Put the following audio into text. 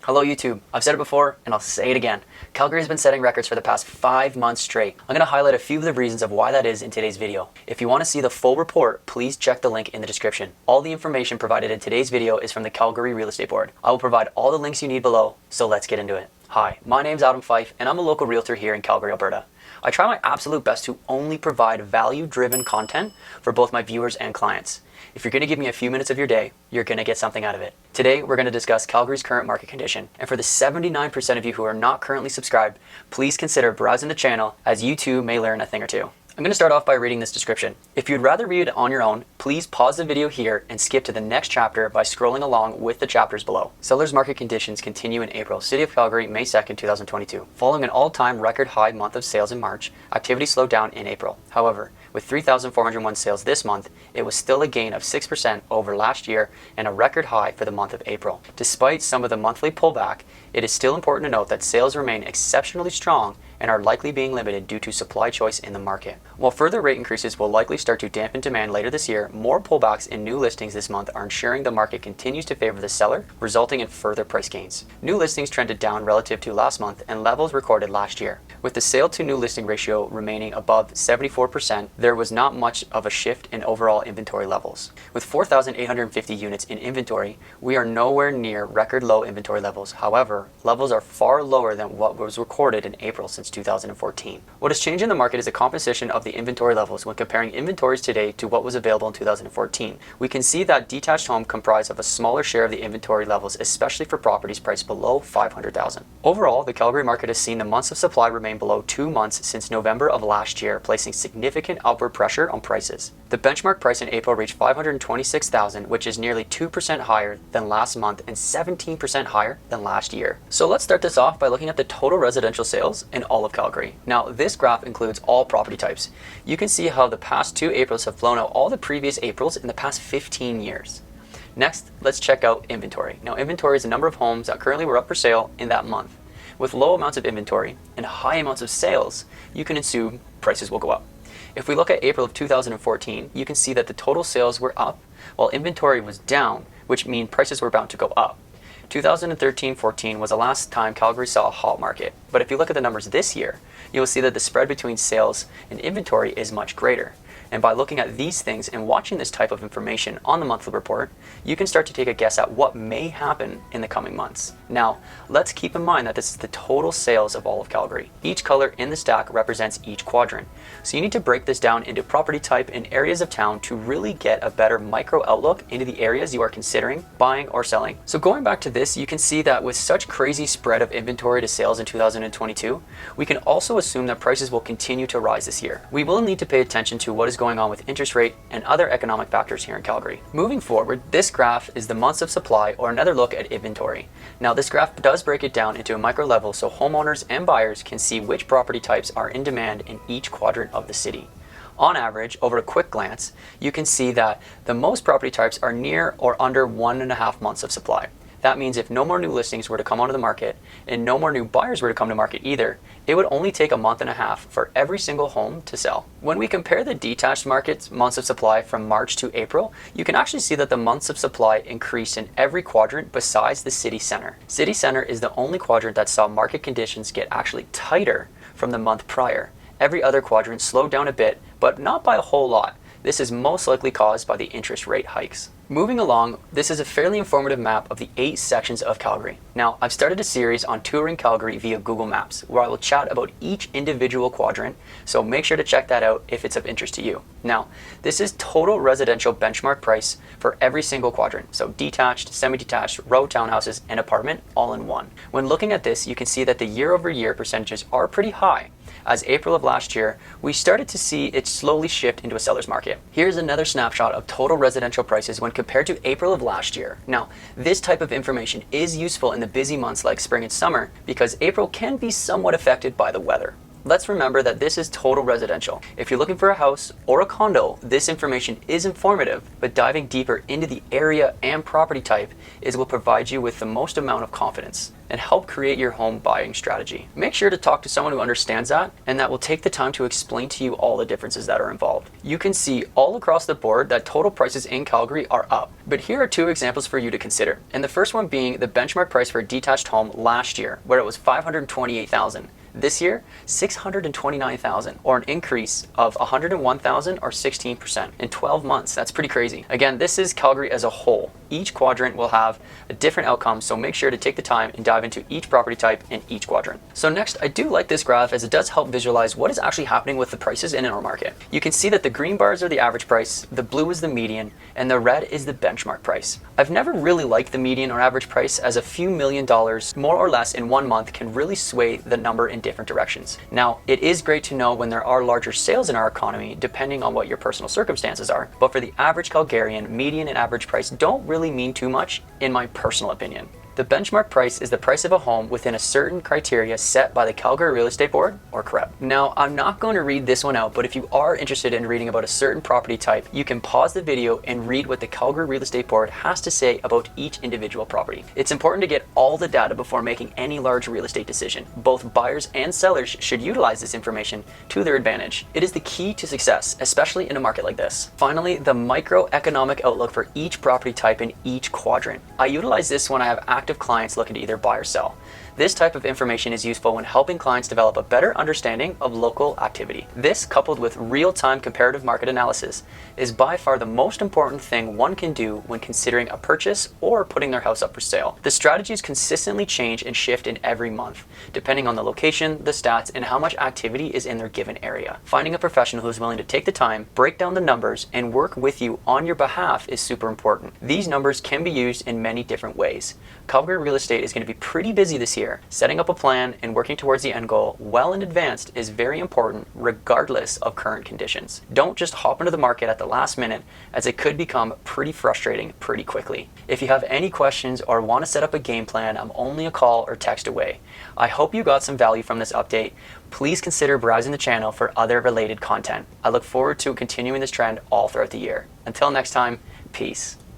Hello YouTube, I've said it before and I'll say it again. Calgary has been setting records for the past 5 months straight. I'm going to highlight a few of the reasons of why that is in today's video. If you want to see the full report, please check the link in the description. All the information provided in today's video is from the Calgary Real Estate Board. I will provide all the links you need below, so let's get into it. Hi, my name's Adam Fife and I'm a local realtor here in Calgary, Alberta. I try my absolute best to only provide value-driven content for both my viewers and clients. If you're going to give me a few minutes of your day, you're going to get something out of it. Today, we're going to discuss Calgary's current market condition. And for the 79% of you who are not currently subscribed, please consider browsing the channel as you too may learn a thing or two. I'm going to start off by reading this description. If you'd rather read it on your own, please pause the video here and skip to the next chapter by scrolling along with the chapters below. Sellers market conditions continue in April. City of Calgary, May 2nd, 2022. Following an all-time record high month of sales in March, activity slowed down in April. However, with 3,401 sales this month, it was still a gain of 6% over last year and a record high for the month of April. Despite some of the monthly pullback, it is still important to note that sales remain exceptionally strong and are likely being limited due to supply choice in the market. While further rate increases will likely start to dampen demand later this year, more pullbacks in new listings this month are ensuring the market continues to favor the seller, resulting in further price gains. New listings trended down relative to last month and levels recorded last year. With the sale to new listing ratio remaining above 74%, there was not much of a shift in overall inventory levels. With 4,850 units in inventory, we are nowhere near record low inventory levels. However, levels are far lower than what was recorded in April since 2014. What has changed in the market is the composition of the inventory levels when comparing inventories today to what was available in 2014. We can see that detached homes comprise of a smaller share of the inventory levels, especially for properties priced below $500,000. Overall, the Calgary market has seen the months of supply remain below 2 months since November of last year, placing significant upward pressure on prices. The benchmark price in April reached $526,000, which is nearly 2% higher than last month and 17% higher than last year. So let's start this off by looking at the total residential sales in all of Calgary. Now, this graph includes all property types. You can see how the past 2 Aprils have flown out all the previous Aprils in the past 15 years. Next, let's check out inventory. Now, inventory is the number of homes that currently were up for sale in that month. With low amounts of inventory and high amounts of sales, you can assume prices will go up. If we look at April of 2014, you can see that the total sales were up while inventory was down, which means prices were bound to go up. 2013-14 was the last time Calgary saw a hot market, but if you look at the numbers this year, you will see that the spread between sales and inventory is much greater. And by looking at these things and watching this type of information on the monthly report, you can start to take a guess at what may happen in the coming months. Now, let's keep in mind that this is the total sales of all of Calgary. Each color in the stack represents each quadrant. So you need to break this down into property type and areas of town to really get a better micro outlook into the areas you are considering buying or selling. So going back to this, you can see that with such crazy spread of inventory to sales in 2022, we can also assume that prices will continue to rise this year. We will need to pay attention to what is going on with interest rate and other economic factors here in Calgary. Moving forward, this graph is the months of supply or another look at inventory. Now, this graph does break it down into a micro level so homeowners and buyers can see which property types are in demand in each quadrant of the city. On average, over a quick glance, you can see that the most property types are near or under 1.5 months of supply. That means if no more new listings were to come onto the market and no more new buyers were to come to market either, it would only take a month and a half for every single home to sell. When we compare the detached market's months of supply from March to April, you can actually see that the months of supply increased in every quadrant besides the city center. City center is the only quadrant that saw market conditions get actually tighter from the month prior. Every other quadrant slowed down a bit, but not by a whole lot. This is most likely caused by the interest rate hikes. Moving along, this is a fairly informative map of the 8 sections of Calgary. Now, I've started a series on touring Calgary via Google Maps, where I will chat about each individual quadrant, so make sure to check that out if it's of interest to you. Now, this is total residential benchmark price for every single quadrant, so detached, semi-detached, row townhouses, and apartment all in one. When looking at this, you can see that the year-over-year percentages are pretty high. As April of last year, we started to see it slowly shift into a seller's market. Here's another snapshot of total residential prices when compared to April of last year. Now, this type of information is useful in the busy months like spring and summer because April can be somewhat affected by the weather. Let's remember that this is total residential. If you're looking for a house or a condo, this information is informative, but diving deeper into the area and property type is what provides you with the most amount of confidence and help create your home buying strategy. Make sure to talk to someone who understands that and that will take the time to explain to you all the differences that are involved. You can see all across the board that total prices in Calgary are up, but here are two examples for you to consider. And the first one being the benchmark price for a detached home last year, where it was $528,000. This year, $629,000, or an increase of $101,000 or 16% in 12 months. That's pretty crazy. Again, this is Calgary as a whole. Each quadrant will have a different outcome, so make sure to take the time and dive into each property type in each quadrant. So next, I do like this graph as it does help visualize what is actually happening with the prices in our market. You can see that the green bars are the average price, the blue is the median, and the red is the benchmark price. I've never really liked the median or average price, as a few $1,000,000 more or less in 1 month can really sway the number in different directions. Now, it is great to know when there are larger sales in our economy, depending on what your personal circumstances are, but for the average Calgarian, median and average price don't really mean too much, in my personal opinion. The benchmark price is the price of a home within a certain criteria set by the Calgary Real Estate Board, or CREB. Now, I'm not going to read this one out, but if you are interested in reading about a certain property type, you can pause the video and read what the Calgary Real Estate Board has to say about each individual property. It's important to get all the data before making any large real estate decision. Both buyers and sellers should utilize this information to their advantage. It is the key to success, especially in a market like this. Finally, the microeconomic outlook for each property type in each quadrant. I utilize this when I have active clients looking to either buy or sell. This type of information is useful when helping clients develop a better understanding of local activity. This, coupled with real-time comparative market analysis, is by far the most important thing one can do when considering a purchase or putting their house up for sale. The strategies consistently change and shift in every month, depending on the location, the stats, and how much activity is in their given area. Finding a professional who is willing to take the time, break down the numbers, and work with you on your behalf is super important. These numbers can be used in many different ways. Calgary Real Estate is going to be pretty busy this year. Setting up a plan and working towards the end goal well in advance is very important, regardless of current conditions. Don't just hop into the market at the last minute, as it could become pretty frustrating pretty quickly. If you have any questions or want to set up a game plan, I'm only a call or text away. I hope you got some value from this update. Please consider browsing the channel for other related content. I look forward to continuing this trend all throughout the year. Until next time, peace.